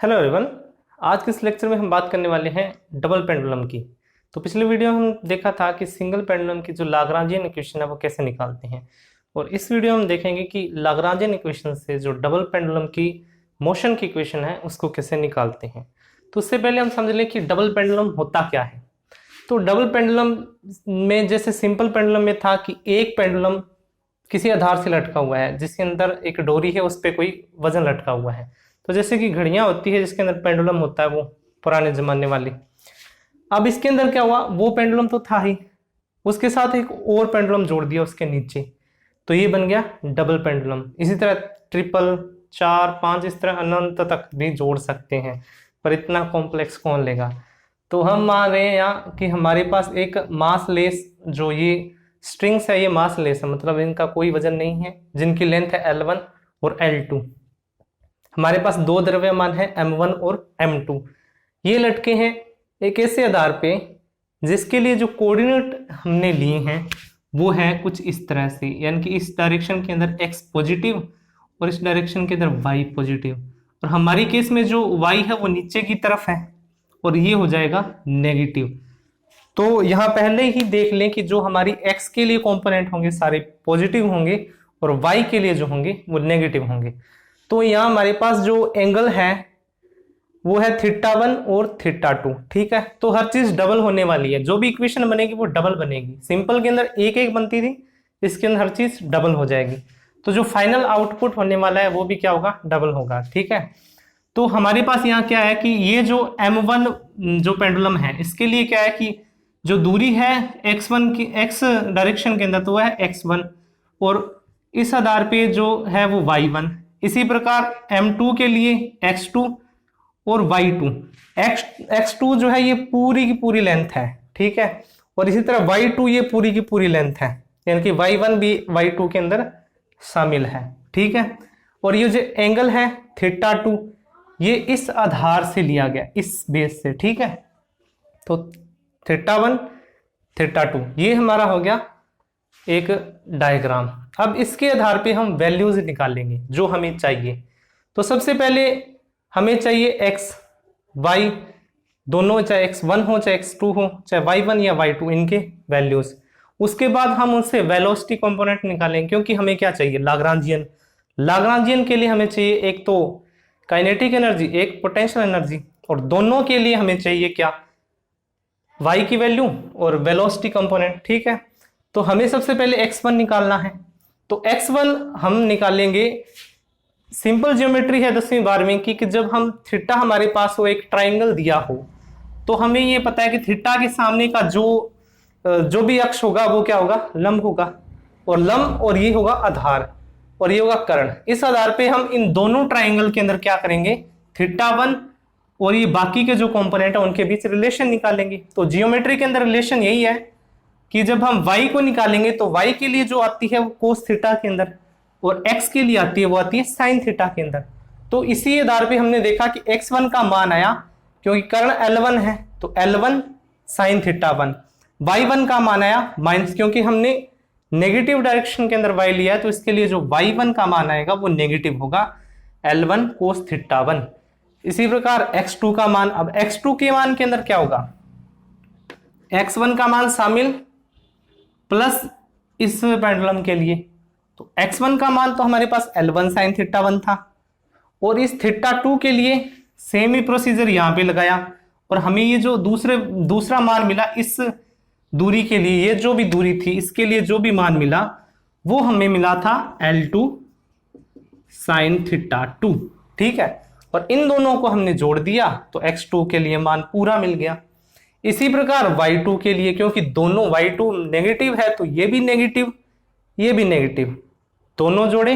Hello everyone. आज के इस लेक्चर में हम बात करने वाले हैं डबल पेंडुलम की। तो पिछले वीडियो में हम देखा था कि सिंगल पेंडुलम की जो लाग्रांजियन इक्वेशन है वो कैसे निकालते हैं, और इस वीडियो में हम देखेंगे कि लाग्रांजियन इक्वेशन से जो डबल पेंडुलम की मोशन की इक्वेशन है उसको कैसे निकालते हैं। तो उससे पहले हम समझ लें कि डबल पेंडुलम होता क्या है। तो डबल पेंडुलम में जैसे सिंपल पेंडुलम में था कि एक पेंडुलम किसी आधार से लटका हुआ है जिसके अंदर एक डोरी है, उस पर कोई वजन लटका हुआ है। तो जैसे कि घड़ियां होती है जिसके अंदर पेंडुलम होता है, वो पुराने जमाने वाली। अब इसके अंदर क्या हुआ, वो पेंडुलम तो था ही, उसके साथ एक और पेंडुलम जोड़ दिया उसके नीचे, तो ये बन गया डबल पेंडुलम। इसी तरह ट्रिपल, 4, 5 इस तरह अनंत तक भी जोड़ सकते हैं, पर इतना कॉम्प्लेक्स कौन लेगा। तो हम मान रहे हैं यहाँ कि हमारे पास एक मास लेस जो ये स्ट्रिंग्स है, ये मास लेस है, मतलब इनका कोई वजन नहीं है, जिनकी लेंथ है L1 और L2। हमारे पास दो द्रव्यमान है M1 और M2। ये लटके हैं एक ऐसे आधार पे जिसके लिए जो कोऑर्डिनेट हमने लिए हैं वो है कुछ इस तरह से, यानी कि इस डायरेक्शन के अंदर x पॉजिटिव और इस डायरेक्शन के अंदर y पॉजिटिव, और हमारी केस में जो y है वो नीचे की तरफ है और ये हो जाएगा नेगेटिव। तो यहाँ पहले ही देख लें कि जो हमारी x के लिए कंपोनेंट होंगे सारे पॉजिटिव होंगे और y के लिए जो होंगे वो नेगेटिव होंगे। तो यहाँ हमारे पास जो एंगल है वो है θ1 और θ2। ठीक है, तो हर चीज डबल होने वाली है, जो भी इक्वेशन बनेगी वो डबल बनेगी। सिंपल के अंदर एक एक बनती थी, इसके अंदर हर चीज डबल हो जाएगी। तो जो फाइनल आउटपुट होने वाला है वो भी क्या होगा, डबल होगा। ठीक है, तो हमारे पास यहाँ क्या है कि ये जो M1 जो पेंडुलम है इसके लिए क्या है कि जो दूरी है x1 की x डायरेक्शन के अंदर तो वह है x1, और इस आधार पे जो है वो y1। इसी प्रकार M2 के लिए x2 और y2। x2 जो है ये पूरी की पूरी लेंथ है, ठीक है, और इसी तरह y2 ये पूरी की पूरी लेंथ है, यानी कि y1 भी y2 के अंदर शामिल है। ठीक है, और ये जो एंगल है θ2 ये इस आधार से लिया गया, इस बेस से। ठीक है, तो θ1 θ2 ये हमारा हो गया एक डायग्राम। अब इसके आधार पे हम वैल्यूज निकालेंगे जो हमें चाहिए। तो सबसे पहले हमें चाहिए x y दोनों, चाहे x1 हो चाहे x2 हो चाहे y1 या y2, इनके वैल्यूज। उसके बाद हम उनसे वेलोसिटी कंपोनेंट निकालेंगे, क्योंकि हमें क्या चाहिए, लाग्रांजियन। लाग्रांजियन के लिए हमें चाहिए एक तो काइनेटिक एनर्जी, एक पोटेंशियल एनर्जी, और दोनों के लिए हमें चाहिए क्या, y की वैल्यू और वेलोसिटी कंपोनेंट। ठीक है, तो हमें सबसे पहले x1 निकालना है। तो x1 हम निकालेंगे, सिंपल ज्योमेट्री है 10वीं 12वीं की, कि जब हम थीटा हमारे पास हो, एक ट्राइंगल दिया हो, तो हमें ये पता है कि थीटा के सामने का जो भी अक्ष होगा वो क्या होगा, लंब होगा, और लंब, और ये होगा आधार, और ये होगा कर्ण। इस आधार पे हम इन दोनों ट्राइंगल के अंदर क्या करेंगे, θ1 और ये बाकी के जो कंपोनेंट है उनके बीच रिलेशन निकालेंगे। तो जियोमेट्री के अंदर रिलेशन यही है कि जब हम y को निकालेंगे तो y के लिए जो आती है वो कोस थीटा के अंदर, और x के लिए आती है वो आती है साइन थीटा के अंदर। तो इसी आधार पे हमने देखा कि x1 का मान आया, क्योंकि कर्ण L1 है तो L1 साइन θ1। y1 का मान आया माइनस, क्योंकि हमने नेगेटिव डायरेक्शन के अंदर y लिया है, तो इसके लिए जो y1 का मान आएगा वो नेगेटिव होगा, L1 कोस θ1। इसी प्रकार x2 का मान, अब x2 के मान के अंदर क्या होगा, x1 का मान शामिल प्लस इस पेंडुलम के लिए, तो x1 का मान तो हमारे पास L1 साइन θ1 था, और इस θ2 के लिए सेम ही प्रोसीजर यहां पे लगाया, और हमें ये जो दूसरा मान मिला इस दूरी के लिए, ये जो भी दूरी थी इसके लिए जो भी मान मिला वो हमें मिला था L2 साइन θ2। ठीक है, और इन दोनों को हमने जोड़ दिया तो x2 के लिए मान पूरा मिल गया। इसी प्रकार y2 के लिए, क्योंकि दोनों y2 नेगेटिव है तो ये भी नेगेटिव ये भी नेगेटिव, दोनों जोड़े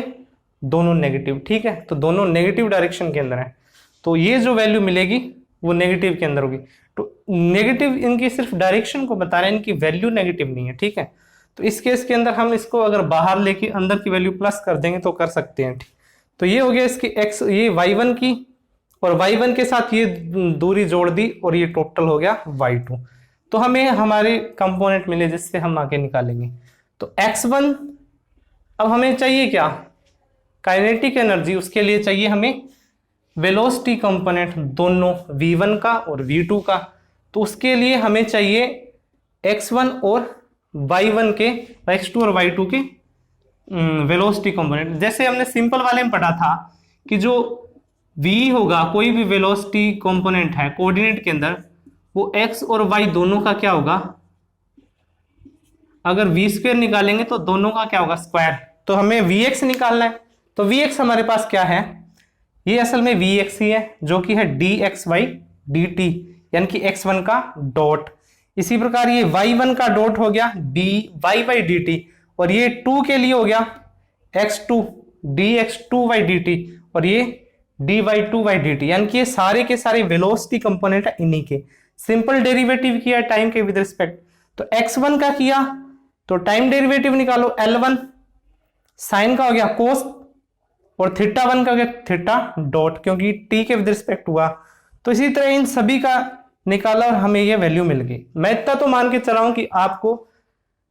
दोनों नेगेटिव। ठीक है, तो दोनों नेगेटिव डायरेक्शन के अंदर है, तो ये जो वैल्यू मिलेगी वो नेगेटिव के अंदर होगी। तो नेगेटिव इनकी सिर्फ डायरेक्शन को बता रहे हैं, इनकी वैल्यू नेगेटिव नहीं है। ठीक है, तो इस केस के अंदर हम इसको अगर बाहर लेके अंदर की वैल्यू प्लस कर देंगे तो कर सकते हैं। ठीक, तो ये हो गया इसकी x, ये y1 की, और y1 के साथ ये दूरी जोड़ दी और ये टोटल हो गया y2। तो हमें हमारे कंपोनेंट मिले जिससे हम आगे निकालेंगे। तो x1 अब हमें चाहिए क्या, काइनेटिक एनर्जी, उसके लिए चाहिए हमें वेलोसिटी कंपोनेंट दोनों v1 का और v2 का, तो उसके लिए हमें चाहिए x1 और y1 के, x2 और y2 के वेलोसिटी कंपोनेंट। जैसे हमने सिंपल वाले में पढ़ा था कि जो v होगा, कोई भी वेलोसिटी कंपोनेंट है कोऑर्डिनेट के अंदर, वो x और y दोनों का क्या होगा, अगर v स्क्वायर निकालेंगे तो दोनों का क्या होगा, स्क्वायर। तो हमें vx निकालना है, तो vx हमारे पास क्या है, ये असल में vx ही है, जो कि है dxy dt, यानी कि x1 का डॉट। इसी प्रकार ये y1 का डॉट हो गया dy dt, और ये 2 के लिए हो गया x2 dx2y dt, और ये dy2y dt, यानी कि ये सारे के सारे वेलोसिटी कंपोनेंट है इन्हीं के। सिंपल डेरिवेटिव किया टाइम के विद रिस्पेक्ट, तो x1 का किया तो टाइम डेरिवेटिव निकालो, L1 साइन का हो गया कोस, और थीटा 1 का हो गया थीटा डॉट, क्योंकि t के विद रिस्पेक्ट हुआ। तो इसी तरह इन सभी का निकाला और हमें ये वैल्यू मिल गई। मैं इतना तो मान के चला हूं कि आपको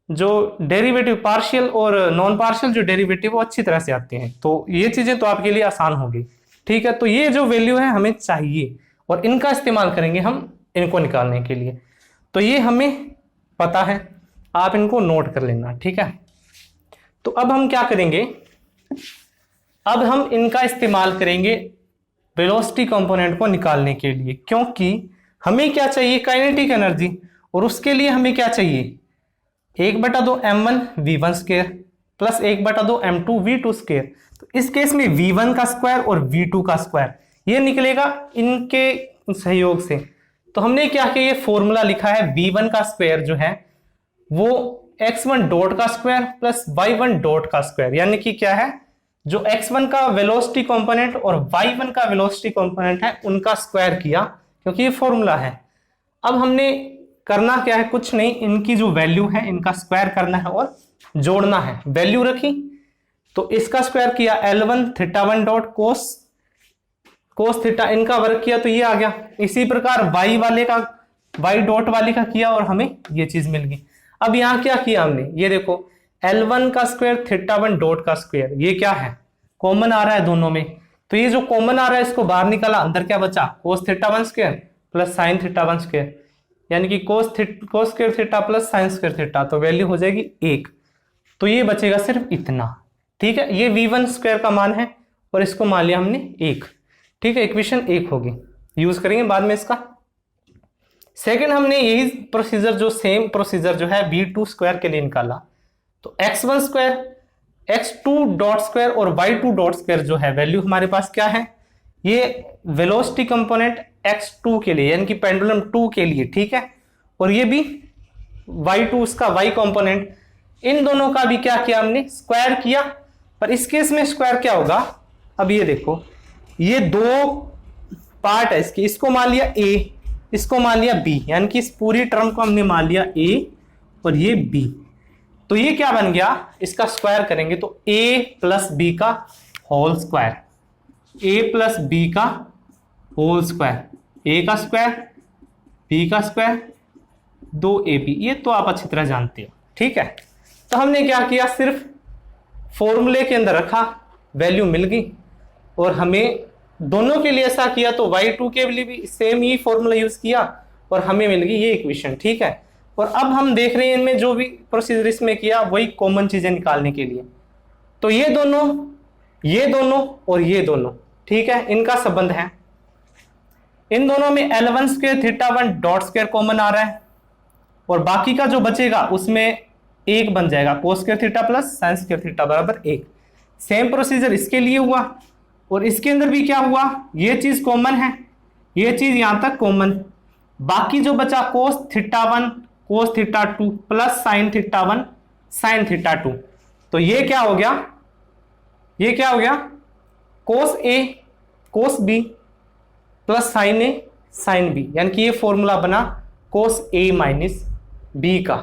जो डेरिवेटिव पार्शियल और नॉन पार्शियल जो डेरिवेटिव वो अच्छी तरह से आते हैं, तो ये चीजें तो आपके लिए आसान होगी। ठीक है, तो ये जो वैल्यू है हमें चाहिए और इनका इस्तेमाल करेंगे हम इनको निकालने के लिए। तो ये हमें पता है, आप इनको नोट कर लेना। ठीक है, तो अब हम क्या करेंगे, अब हम इनका इस्तेमाल करेंगे वेलोसिटी कंपोनेंट को निकालने के लिए, क्योंकि हमें क्या चाहिए, काइनेटिक एनर्जी, और उसके लिए हमें क्या चाहिए, 1/2 m1 v1 square plus 1/2 m2 v2 square. तो इस केस में v1 का स्क्वायर और v2 का स्क्वायर ये निकलेगा इनके सहयोग से। तो हमने क्या किया, ये फॉर्मूला लिखा है, v1 का स्क्वायर जो है वो x1 डॉट का स्क्वायर प्लस y1 डॉट का स्क्वायर, यानी कि क्या है, जो x1 का वेलोसिटी कंपोनेंट और y1 का वेलोसिटी कंपोनेंट है उनका स्क्वायर किया, क्योंकि ये फॉर्मूला है। अब हमने करना क्या है, कुछ नहीं, इनकी जो वैल्यू है इनका स्क्वायर करना है और जोड़ना है। वैल्यू रखी तो इसका स्क्वायर किया, L1 theta 1 dot cos theta, इनका वर्ग किया तो ये आ गया। इसी प्रकार y वाले का, y डॉट वाले का किया और हमें ये चीज मिल गई। अब यहां क्या किया हमने, ये देखो L1 का स्क्वायर थीटा 1 डॉट का स्क्वायर, ये क्या है, कॉमन आ रहा है दोनों में, तो ये जो कॉमन आ रहा है इसको बाहर निकाला, अंदर क्या बचा, cos theta 1 square plus sine theta 1 square, यानी कि cos square theta plus sine square theta, तो वैल्यू हो जाएगी 1। तो ये बचेगा सिर्फ इतना। ठीक है, ये v1 स्क्वायर का मान है और इसको मान लिया हमने 1। ठीक है, इक्वेशन 1 होगी, यूज करेंगे बाद में इसका। सेकंड, हमने यही प्रोसीजर, जो सेम प्रोसीजर जो है v2 स्क्वायर के लिए निकाला, तो x1 square, x2 dot square और y2 डॉट स्क्वायर जो है वैल्यू हमारे पास क्या है, ये वेलोसिटी कंपोनेंट x2 के लिए, यानी कि पेंडुलम 2 के लिए। ठीक है, और ये भी y2 उसका y कंपोनेंट, इन दोनों का भी क्या किया हमने, स्क्वायर किया। पर इस केस में स्क्वायर क्या होगा, अब ये देखो, ये दो पार्ट है इसकी, इसको मान लिया a, इसको मान लिया b, यानी कि इस पूरी टर्म को हमने मान लिया a और ये b, तो ये क्या बन गया, इसका स्क्वायर करेंगे तो a प्लस बी का whole square, a plus b का होल स्क्वायर, a का स्क्वायर b का स्क्वायर 2ab, ये तो आप अच्छी तरह जानते हो। ठीक है, तो हमने क्या किया, सिर्फ फॉर्मूले के अंदर रखा, वैल्यू मिल गई, और हमें दोनों के लिए ऐसा किया तो y2 के लिए भी सेम ही फॉर्मूला यूज किया और हमें मिल गई ये इक्वेशन। ठीक है, और अब हम देख रहे हैं इनमें जो भी प्रोसीजर इसमें किया वही कॉमन चीजें निकालने के लिए, तो ये दोनों और ये दोनों, ठीक है, इनका संबंध है। इन दोनों में L1 square theta 1 dot square common आ रहा है, और बाकी का जो बचेगा उसमें 1 बन जाएगा, cos square theta plus sine square theta बराबर 1। सेम प्रोसीजर इसके लिए हुआ, और इसके अंदर भी क्या हुआ, ये चीज कॉमन है, ये चीज यहां तक कॉमन, बाकी जो बचा cos theta 1 cos theta 2 plus sine theta 1 sine theta 2, तो ये क्या हो गया, ये क्या हो गया, कोस ए कोस बी प्लस साइन ए साइन बी, यानी कि ये फॉर्मूला बना कोस ए माइनस बी का।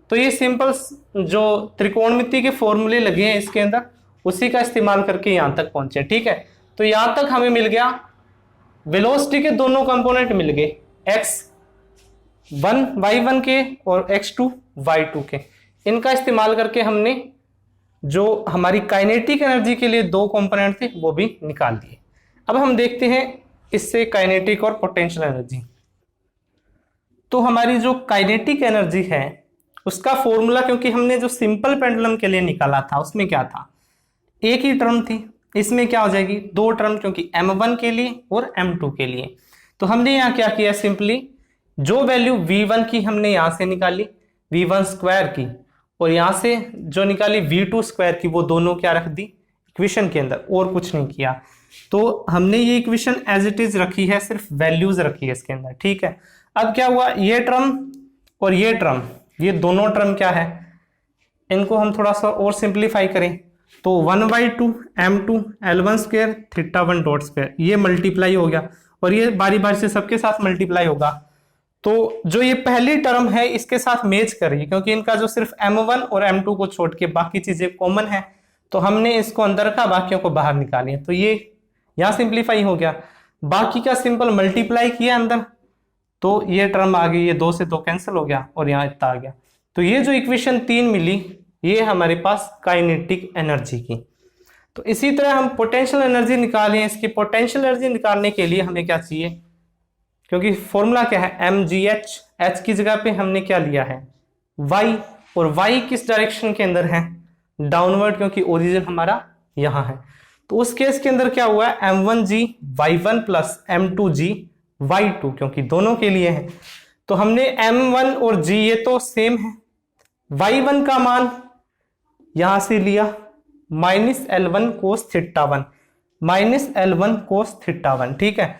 तो ये सिंपल जो त्रिकोणमिति के फॉर्मूले लगे हैं इसके अंदर, उसी का इस्तेमाल करके यहां तक पहुंचे। ठीक है, तो यहां तक हमें मिल गया, वेलोसिटी के दोनों कंपोनेंट मिल गए, x1 y1 के और x2 y2 के। इनका इस्तेमाल करके हमने जो हमारी काइनेटिक एनर्जी के लिए दो कंपोनेंट थे वो भी निकाल दिए। अब हम देखते हैं इससे काइनेटिक और पोटेंशियल एनर्जी। तो हमारी जो काइनेटिक एनर्जी है उसका फॉर्मूला, क्योंकि हमने जो सिंपल पेंडुलम के लिए निकाला था उसमें क्या था, एक ही टर्म थी। इसमें क्या हो जाएगी, दो टर्म, क्योंकि m1 के लिए और m2 के लिए। तो हमने यहाँ क्या किया, सिंपली जो वैल्यू v1 की हमने यहाँ से निकाली v1 स्क्वायर की, और यहाँ से जो निकाली v2 स्क्वायर की, वो दोनों क्या रख दी इक्वेशन के अंदर, और कुछ नहीं किया। तो हमने ये इक्वेशन एज इट इज रखी है, सिर्फ वैल्यूज रखी है इसके अंदर, ठीक है। अब क्या हुआ, ये टर्म और ये टर्म, ये दोनों टर्म क्या है, इनको हम थोड़ा सा और सिंप्लीफाई करें तो 1/2 m2 L1 square θ1 dot square, ये मल्टीप्लाई हो गया, और ये बारी बारी से सबके साथ मल्टीप्लाई होगा। तो जो ये पहली टर्म है इसके साथ मैच करिए, क्योंकि इनका जो सिर्फ m1 और m2 को छोड़ के बाकी चीजें कॉमन है, तो हमने इसको अंदर का, बाकियों को बाहर निकालिए। तो ये यहाँ सिंप्लीफाई हो गया, बाकी का सिंपल मल्टीप्लाई किया अंदर, तो ये टर्म आ गई, ये 2 से 2 कैंसिल हो गया और यहाँ इतना आ गया। तो ये जो इक्वेशन 3 मिली, ये हमारे पास काइनेटिक एनर्जी की। तो इसी तरह हम पोटेंशियल एनर्जी निकालें। इसकी पोटेंशियल एनर्जी निकालने के लिए हमें क्या चाहिए, क्योंकि फॉर्मूला क्या है mgh, h की जगह पे हमने क्या लिया है y, और y किस डायरेक्शन के अंदर है, डाउनवर्ड, क्योंकि ओरिजिन हमारा यहाँ है। तो उस केस के अंदर क्या हुआ है, m1g y1 plus m2g y2, क्योंकि दोनों के लिए है। तो हमने m1 और g ये तो सेम है, y1 का मान यहां से लिया -L1 cos θ1, -L1 cos θ1, ठीक है।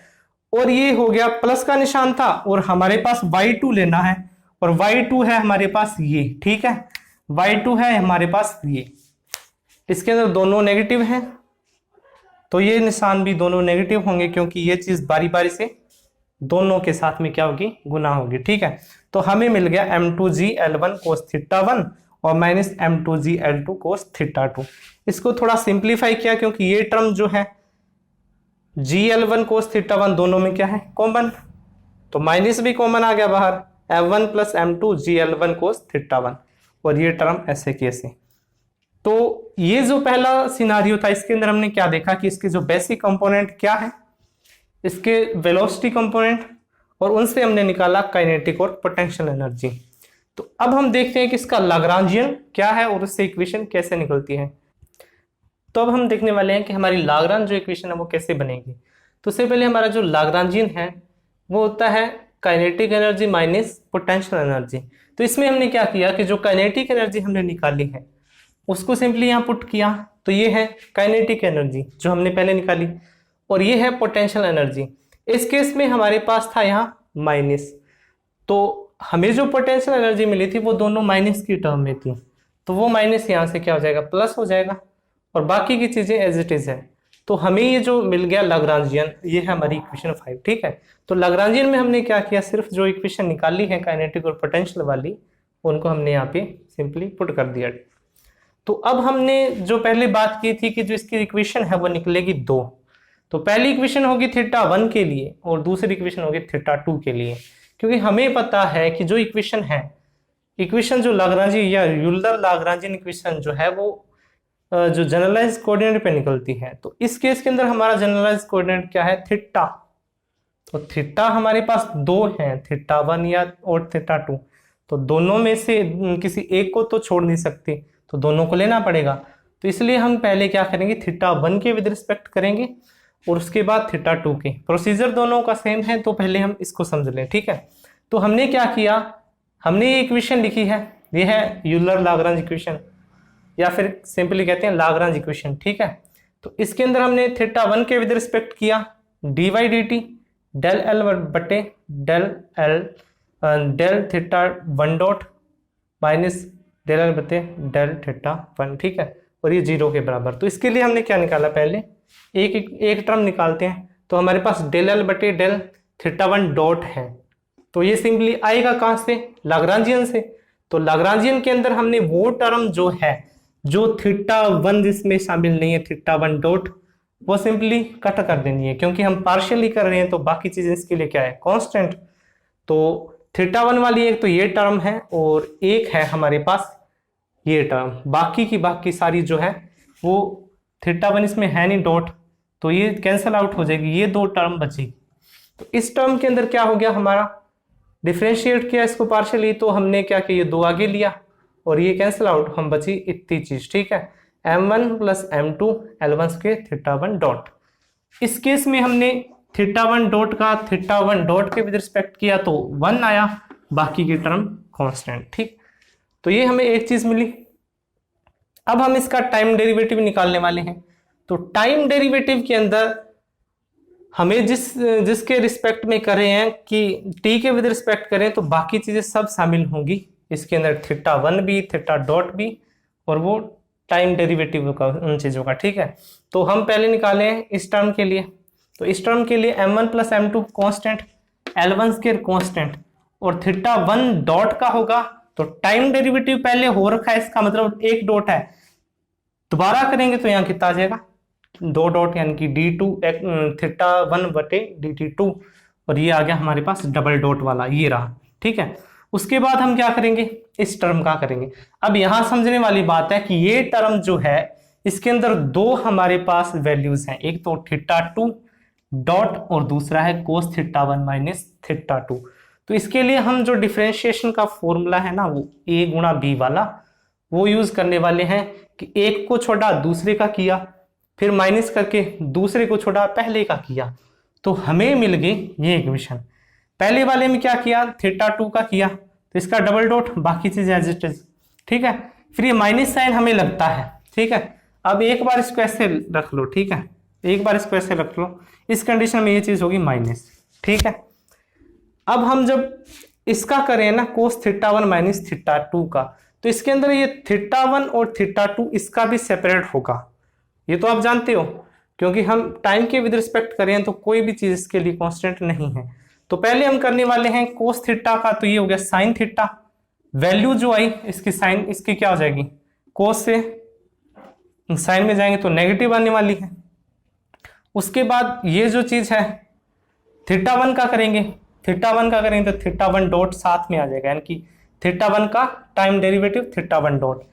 और ये हो गया, प्लस का निशान था, और हमारे पास y2 लेना है, और y2 है हमारे पास ये, ठीक है, y2 है हमारे पास ये। इसके अंदर दोनों नेगेटिव हैं, तो ये निशान भी दोनों नेगेटिव होंगे, क्योंकि ये चीज बारी बारी से दोनों के साथ में क्या होगी, गुना होगी, ठीक है। तो हमें मिल गया m2g L1 cos θ1 और -m2g L2 cos θ2। इसको थोड़ा सिंप्लीफाई किया, क्योंकि ये टर्म जो है gL1 cos θ1 दोनों में क्या है, कॉमन, तो माइनस भी कॉमन आ गया बाहर, m1 plus m2 gL1 cos θ1, और ये टर्म ऐसे की ऐसे। तो ये जो पहला सिनारियो था, इसके अंदर हमने क्या देखा कि इसके जो बेसिक कंपोनेंट क्या है, इसके वेलोसिटी कंपोनेंट, और उनसे हमने निकाला काइनेटिक और पोटेंशियल एनर्जी। तो अब हम देखते हैं कि इसका लाग्रांजियन क्या है और उससे इक्वेशन कैसे निकलती है। तो अब हम देखने वाले हैं कि हमारी लाग्रांज जो इक्वेशन है वो कैसे बनेगी। तो उससे पहले हमारा जो लाग्रांजियन है वो होता है kinetic energy minus potential energy. तो इसमें हमने क्या किया कि जो काइनेटिक एनर्जी हमने निकाली है उसको सिंपली यहाँ पुट किया, तो ये है काइनेटिक एनर्जी जो हमने पहले निकाली, और ये है पोटेंशियल एनर्जी। इस केस में हमारे पास था यहाँ माइनस, तो हमें जो पोटेंशियल एनर्जी मिली थी वो दोनों माइनस की टर्म में थी, तो वो माइनस यहाँ से क्या हो जाएगा, प्लस हो जाएगा, और बाकी की चीजें एज इट इज है। तो हमें ये जो मिल गया लाग्रांजियन, ये है हमारी इक्वेशन 5, ठीक है। तो लाग्रांजियन में हमने क्या किया, सिर्फ जो इक्वेशन निकाली है काइनेटिक और पोटेंशियल वाली, उनको हमने यहाँ पे सिंपली पुट कर दिया। तो अब हमने जो पहले बात की थी कि जो इसकी इक्वेशन है वो निकलेगी 2। तो पहली इक्वेशन होगी θ1 के लिए और दूसरी इक्वेशन होगी θ2 के लिए, क्योंकि हमें पता है कि जो इक्वेशन है, इक्वेशन जो लाग्रांजी या यूलर लाग्रांजियन इक्वेशन जो है वो जो जनरलाइज कोऑर्डिनेट पे निकलती है। तो इस केस के अंदर हमारा जनरलाइज कोऑर्डिनेट क्या है, थीटा। तो थीटा हमारे पास 2 हैं, θ1 या और θ2, तो दोनों में से किसी एक को तो छोड़ नहीं सकते, तो दोनों को लेना पड़ेगा। तो इसलिए हम पहले क्या करेंगे, θ1 के विद रिस्पेक्ट करेंगे और उसके बाद θ2 के। प्रोसीजर दोनों का सेम है, तो पहले हम इसको समझ लें, ठीक है। तो हमने क्या किया, हमने ये इक्वेशन लिखी है, ये है यूलर लाग्रांज इक्वेशन या फिर सिंपली कहते हैं लाग्रांज इक्वेशन, ठीक है। तो इसके अंदर हमने θ1 के विद रिस्पेक्ट किया dy dt डेल एल बटे del L del θ1 dot minus del L बटे डेल θ1, ठीक है, और ये 0 के बराबर। तो इसके लिए हमने क्या निकाला, पहले एक टर्म निकालते हैं। तो हमारे पास डेल एल बटे डेल θ1 डॉट है, तो ये सिंपली आएगा कहां से, लाग्रांजियन से। तो लाग्रांजियन के अंदर हमने वो टर्म जो है जो θ1 जिसमें शामिल नहीं है, θ1 डॉट, वो सिंपली कट कर देनी है, क्योंकि हम पार्शियली कर रहे हैं तो बाकी चीजें इसके लिए क्या है, कांस्टेंट। तो θ1 वाली एक तो ये टर्म है और एक है हमारे पास ये टर्म, बाकी की बाकी सारी जो है वो θ1 इसमें है नहीं डॉट, तो ये कैंसल आउट हो जाएगी, ये 2 टर्म बचेगी। तो इस टर्म के अंदर क्या हो गया, हमारा डिफ्रेंशिएट किया इसको पार्शियली, तो हमने क्या किया, ये 2 आगे लिया और ये कैंसल आउट, हम बची इतनी चीज, ठीक है, m1 plus m2 L1 square theta 1 dot. इस केस में हमने थीटा 1 डॉट का थीटा 1 डॉट के विद रिस्पेक्ट किया तो 1 आया, बाकी की टर्म कांस्टेंट, ठीक। तो ये हमें एक चीज मिली। अब हम इसका टाइम डेरिवेटिव निकालने वाले हैं। तो टाइम डेरिवेटिव के अंदर हमें जिसके रिस्पेक्ट में कर रहे हैं कि t के विद रिस्पेक्ट करें तो बाकी चीजें सब शामिल होंगी इसके अंदर, थीटा 1 भी, थीटा डॉट भी, और वो टाइम डेरिवेटिव का उन चीजों का, ठीक है। तो हम पहले निकाले हैं इस टर्म के लिए। तो इस टर्म के लिए m1 plus m2 constant, L1 square constant, और थीटा 1 डॉट का होगा। तो टाइम डेरिवेटिव पहले हो रखा है, इसका मतलब एक डॉट है, दोबारा करेंगे तो यहाँ कितना आ जाएगा, 2 डॉट, यानी कि d2 थीटा 1 बटे dt2, और ये आ गया हमारे पास डबल डॉट वाला, ये रहा, ठीक है। उसके बाद हम क्या करेंगे, इस टर्म का करेंगे। अब यहां समझने वाली बात है कि ये टर्म जो है इसके अंदर 2 हमारे पास वैल्यूज हैं, एक तो थीटा 2 डॉट और दूसरा है कोस थीटा 1 माइनस थीटा 2। तो इसके लिए हम जो डिफरेंशिएशन का फॉर्मूला है ना, वो a गुणा b वाला, वो यूज करने वाले हैं कि एक को छोड़ा दूसरे का किया, फिर माइनस करके दूसरे को छोड़ा पहले का किया, तो हमें मिल गई ये इक्वेशन। पहले वाले में क्या किया, थीटा 2 का किया, तो इसका डबल डॉट, बाकी चीजें एज इट इज, ठीक है। फिर ये माइनस साइन हमें लगता है, ठीक है। अब एक बार इसको ऐसे रख लो, ठीक है, एक बार इसको ऐसे रख लो, इस कंडीशन में ये चीज होगी माइनस, ठीक है। अब हम जब इसका करें ना कोस थीटा 1 माइनस थीटा 2 का, तो इसके अंदर ये थीटा 1 और थीटा 2 इसका भी सेपरेट होगा, ये तो आप जानते हो, क्योंकि हम टाइम के विद रिस्पेक्ट करें तो कोई भी चीज इसके लिए कांस्टेंट नहीं है। तो पहले हम करने वाले हैं कोस थीटा का, तो ये हो गया साइन थीटा, वैल्यू जो आई इसकी साइन, इसकी क्या हो जाएगी, कोस से साइन में जाएंगे तो नेगेटिव आने वाली है। उसके बाद ये जो चीज है थीटा 1 का करेंगे, थीटा 1 का करेंगे तो थीटा 1 डॉट साथ में आ जाएगा, यानी कि थीटा 1 का टाइम डेरिवेटिव थीटा 1 डॉट,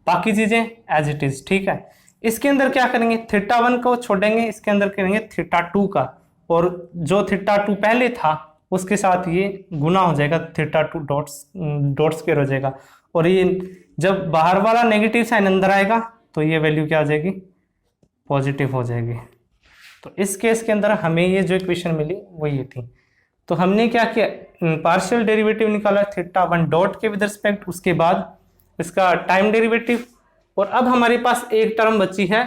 बाकी चीजें एज इट इज, ठीक है। इसके अंदर क्या करेंगे, थीटा 1 को छोड़ेंगे, इसके अंदर करेंगे थीटा 2 का, और जो थीटा 2 पहले था उसके साथ ये गुना हो जाएगा, थीटा 2 डॉट स्क्वायर हो जाएगा, और ये जब बाहर वाला नेगेटिव साइन अंदर आएगा तो ये वैल्यू क्या हो जाएगी, पॉजिटिव हो जाएगी। तो इस केस के अंदर हमें ये जो इक्वेशन मिली वो ये थी। तो हमने क्या किया, पार्शियल डेरिवेटिव निकाला थीटा 1 डॉट के विद रिस्पेक्ट, उसके बाद इसका टाइम डेरिवेटिव, और अब हमारे पास एक टर्म बची है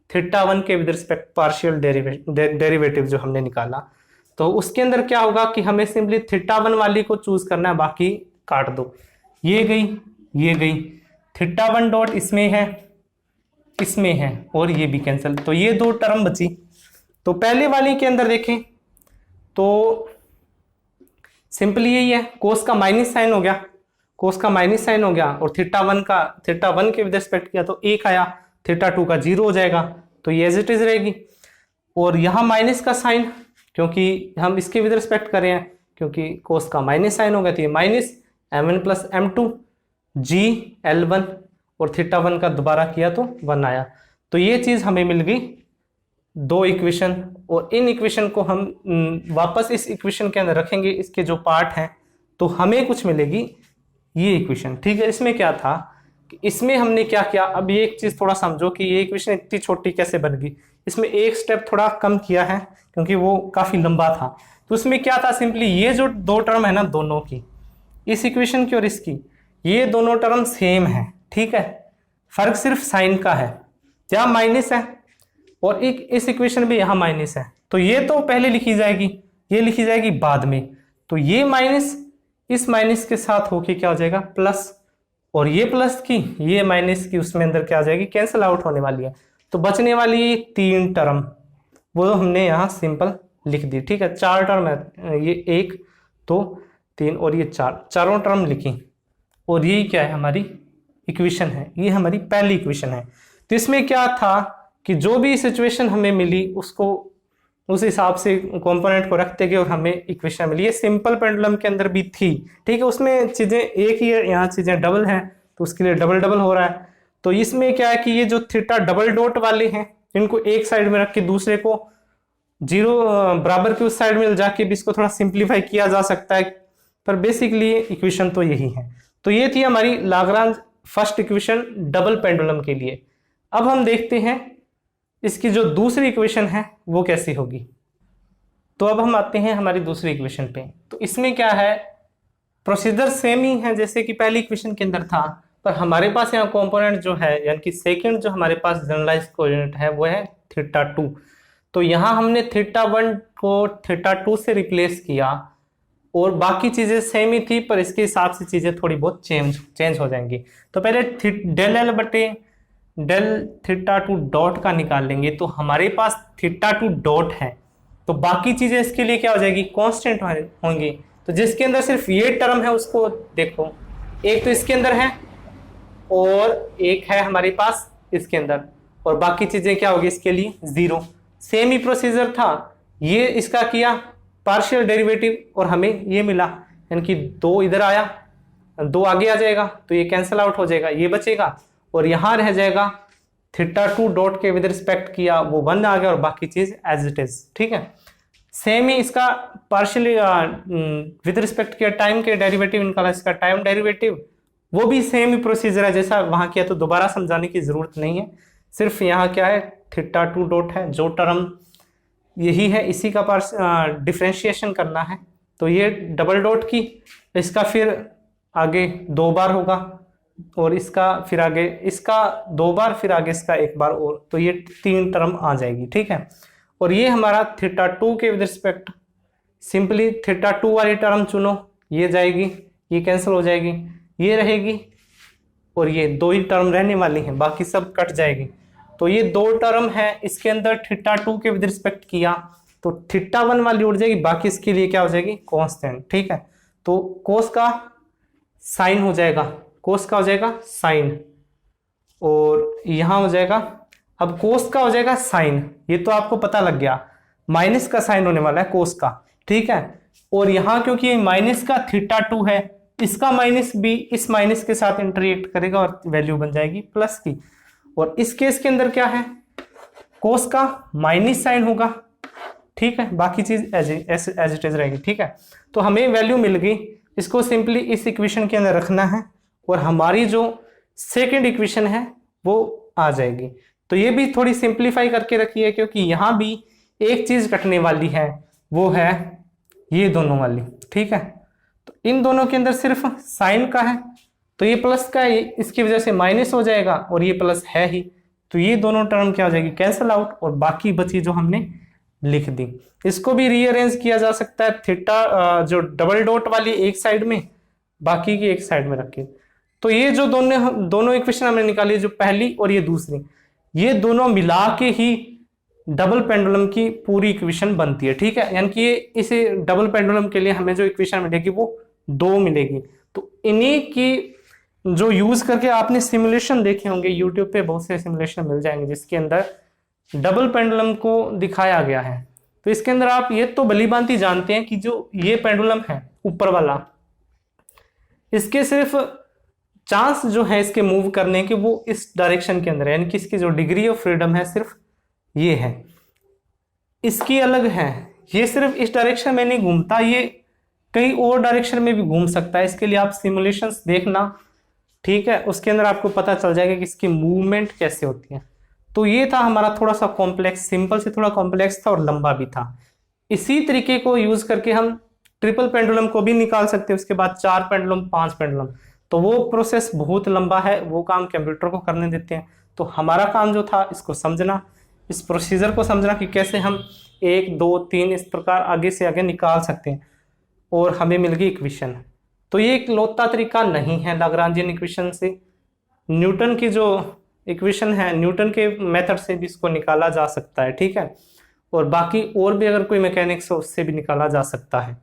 थीटा 1 के विद रिस्पेक्ट पार्शियल डेरिवेटिव जो हमने निकाला। तो उसके अंदर क्या होगा कि हमें सिंपली थीटा 1 वाली को चूज करना है, बाकी काट दो, ये गई, ये गई, थीटा 1 डॉट इसमें है, इसमें है, और ये भी कैंसिल, तो ये 2 टर्म बची। तो पहले वाली के अंदर देखें तो सिंपली यही है, कोस का माइनस साइन हो गया, कोस का माइनस साइन हो गया, और थीटा 1 के विद रिस्पेक्ट किया तो 1 आया, थीटा 2 का 0 हो जाएगा, तो ये एज इट इज रहेगी। और यहाँ माइनस का साइन, क्योंकि हम इसके विद रिस्पेक्ट कर रहे हैं, क्योंकि कोस का माइनस साइन हो गया तो ये minus m1 plus m2 g L1, और थीटा 1 का दोबारा किया तो 1 आया। तो ये चीज हमें मिल गई 2 इक्वेशन, और इन इक्वेशन को हम वापस इस इक्वेशन के अंदर रखेंगे, इसके जो पार्ट हैं, तो हमें कुछ मिलेगी ये इक्वेशन, ठीक है। इसमें क्या था कि इसमें हमने क्या किया, अब ये एक चीज थोड़ा समझो कि ये इक्वेशन इतनी छोटी कैसे बन गई। इसमें एक स्टेप थोड़ा कम किया है क्योंकि वो काफी लंबा था। तो उसमें क्या था, सिंपली ये जो 2 टर्म है ना दोनों की, इस इक्वेशन की और इसकी, ये दोनों टर्म सेम है, ठीक है, फर्क सिर्फ साइन का है, यहाँ माइनस है और एक इस इक्वेशन में यहाँ माइनस है, तो ये तो पहले लिखी जाएगी, ये लिखी जाएगी बाद में। तो ये माइनस इस माइनस के साथ होके क्या हो जाएगा प्लस, और ये प्लस की ये माइनस की उसमें अंदर क्या आ जाएगी, कैंसिल आउट होने वाली है। तो बचने वाली ये 3 टर्म वो हमने यहाँ सिंपल लिख दी, ठीक है। 4 टर्म है, ये 1 2 3 और ये 4, चारों टर्म लिखी, और ये क्या है हमारी इक्वेशन है, ये हमारी पहली इक्वेशन है। तो इसमें क्या था कि जो भी सिचुएशन हमें मिली उसको उस हिसाब से कंपोनेंट को रखते गए और हमें इक्वेशन मिली। ये सिंपल पेंडुलम के अंदर भी थी, ठीक है, उसमें चीजें एक ही है, यहाँ चीजें डबल हैं तो उसके लिए डबल डबल हो रहा है। तो इसमें क्या है कि ये जो थीटा डबल डॉट वाले हैं इनको एक साइड में रख के दूसरे को जीरो बराबर के उस साइड में जाके भी इसको थोड़ा सिंप्लीफाई किया जा सकता है, पर बेसिकली इक्वेशन तो यही है। तो ये थी हमारी Lagrange first equation double pendulum के लिए। अब हम देखते हैं इसकी जो दूसरी इक्वेशन है वो कैसी होगी। तो अब हम आते हैं हमारी दूसरी इक्वेशन पे। तो इसमें क्या है, प्रोसीजर सेम ही है जैसे कि पहली इक्वेशन के अंदर था, पर हमारे पास यहाँ कंपोनेंट जो है यानी कि सेकंड जो हमारे पास जनरलाइज्ड कोऑर्डिनेट है वो है θ2। तो यहाँ हमने θ1 को θ2 से रिप्लेस किया और बाकी चीजें सेम ही थी, पर इसके हिसाब से चीजें थोड़ी बहुत चेंज हो जाएंगी। तो पहले डेल एल बटे डेल θ2 डॉट का निकाल लेंगे। तो हमारे पास θ2 डॉट है, तो बाकी चीजें इसके लिए क्या हो जाएगी, कांस्टेंट होंगी। तो जिसके अंदर सिर्फ ये टर्म है उसको देखो, एक तो इसके अंदर है और एक है हमारे पास इसके अंदर, और बाकी चीजें क्या होगी इसके लिए जीरो। सेम ही प्रोसीजर था, ये इसका किया पार्शियल डेरिवेटिव और हमें ये मिला, यानी कि 2 इधर आया, 2 आगे आ जाएगा तो ये कैंसिल आउट हो जाएगा, ये बचेगा और यहां रह जाएगा θ2 डॉट के विद रिस्पेक्ट किया वो 1 आ गया और बाकी चीज एज इट इज। ठीक है, सेम ही इसका पार्शियली विद रिस्पेक्ट किया टाइम के डेरिवेटिव निकाला, इसका टाइम डेरिवेटिव वो भी सेम ही प्रोसीजर है जैसा वहां किया, तो दोबारा समझाने की जरूरत नहीं है। सिर्फ यहाँ क्या है, θ2 डॉट है, जो टर्म यही है इसी का डिफ्रेंशिएशन करना है। तो ये डबल डॉट की, इसका फिर आगे 2 बार होगा और इसका फिर आगे इसका 2 बार, फिर आगे इसका 1 बार और, तो ये 3 टर्म आ जाएगी। ठीक है, और ये हमारा θ2 के विद रिस्पेक्ट सिंपली θ2 वाली टर्म चुनो, ये जाएगी, ये कैंसिल हो जाएगी, ये रहेगी और ये 2 ही टर्म रहने वाली हैं, बाकी सब कट जाएगी। तो ये 2 टर्म है, इसके अंदर θ2 के विद रिस्पेक्ट किया तो θ1 वाली उड़ जाएगी, बाकी इसके लिए क्या हो जाएगी, कांस्टेंट। ठीक है, तो कोस का साइन हो जाएगा, कोस का हो जाएगा साइन और यहां हो जाएगा, अब कोस का हो जाएगा साइन, ये तो आपको पता लग गया, माइनस का साइन होने वाला है कोस का। ठीक है, और यहां क्योंकि माइनस का θ2 है, इसका माइनस भी इस माइनस के साथ इंटरेक्ट करेगा और वैल्यू बन जाएगी प्लस की। और इस केस के अंदर क्या है, कोस का माइनस साइन होगा। ठीक है, बाकी चीज एज इट इज रहेगी। ठीक है, तो हमें वैल्यू मिल गई, इसको सिंपली इस इक्वेशन के अंदर रखना है और हमारी जो सेकंड इक्वेशन है वो आ जाएगी। तो ये भी थोड़ी सिंप्लीफाई करके रखी है क्योंकि यहां भी एक चीज कटने वाली है, वो है ये दोनों वाली। ठीक है, तो इन दोनों के अंदर सिर्फ साइन का है, तो ये प्लस का है, इसकी वजह से माइनस हो जाएगा और ये प्लस है ही, तो ये दोनों टर्म क्या हो जाएगी, कैंसिल आउट, और बाकी बची जो हमने लिख दी। इसको भी रीअरेंज किया जा सकता है, थीटा जो डबल डॉट वाली एक साइड में, बाकी की एक साइड में रखी। तो ये जो दोनों इक्वेशन हमने निकाली, जो पहली और ये दूसरी, ये दोनों मिला के ही डबल पेंडुलम की पूरी इक्वेशन बनती है। ठीक है, यानी कि ये इसे डबल पेंडुलम के लिए हमें जो इक्वेशन मिलेगी वो 2 मिलेगी। तो इन्हीं की जो यूज करके आपने सिमुलेशन देखे होंगे, यूट्यूब पे बहुत से सिमुलेशन मिल जाएंगे जिसके अंदर डबल पेंडुलम को दिखाया गया है। तो इसके अंदर आप ये तो भलीभांति जानते हैं कि जो ये पेंडुलम है ऊपर वाला, इसके सिर्फ चांस जो है इसके मूव करने के वो इस डायरेक्शन के अंदर है, यानी कि इसकी जो डिग्री ऑफ फ्रीडम है सिर्फ ये है, इसकी अलग है, ये सिर्फ इस डायरेक्शन में नहीं घूमता, ये कई और डायरेक्शन में भी घूम सकता है। इसके लिए आप सिमुलेशंस देखना। ठीक है, उसके अंदर आपको पता चल जाएगा कि इसकी मूवमेंट कैसे होती है। तो ये था हमारा थोड़ा सा कॉम्प्लेक्स, सिंपल से थोड़ा कॉम्प्लेक्स था और लंबा भी था। इसी तरीके को यूज करके हम ट्रिपल पेंडुलम को भी निकाल सकते हैं, उसके बाद 4 पेंडुलम, 5 पेंडुलम। तो वो प्रोसेस बहुत लंबा है, वो काम कंप्यूटर को करने देते हैं। तो हमारा काम जो था इसको समझना, इस प्रोसीजर को समझना कि कैसे हम 1, 2, 3 इस प्रकार आगे से आगे निकाल सकते हैं और हमें मिल गई इक्वेशन। तो ये एक लौता तरीका नहीं है लाग्रांजियन इक्वेशन से, न्यूटन की जो इक्वेशन है, न्यूटन के मेथड से भी इसको निकाला जा सकता है। ठीक है, और बाकी और भी अगर कोई मैकेनिक्स हो उससे भी निकाला जा सकता है।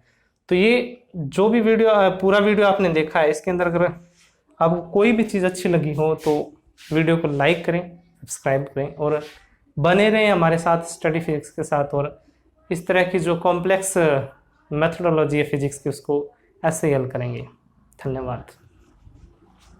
तो ये जो भी पूरा वीडियो आपने देखा है, इसके अंदर अगर आपको कोई भी चीज़ अच्छी लगी हो तो वीडियो को लाइक करें, सब्सक्राइब करें और बने रहें हमारे साथ स्टडी फिजिक्स के साथ। और इस तरह की जो कॉम्प्लेक्स मेथडोलॉजी है फिजिक्स की, उसको ऐसे ही हल करेंगे। धन्यवाद।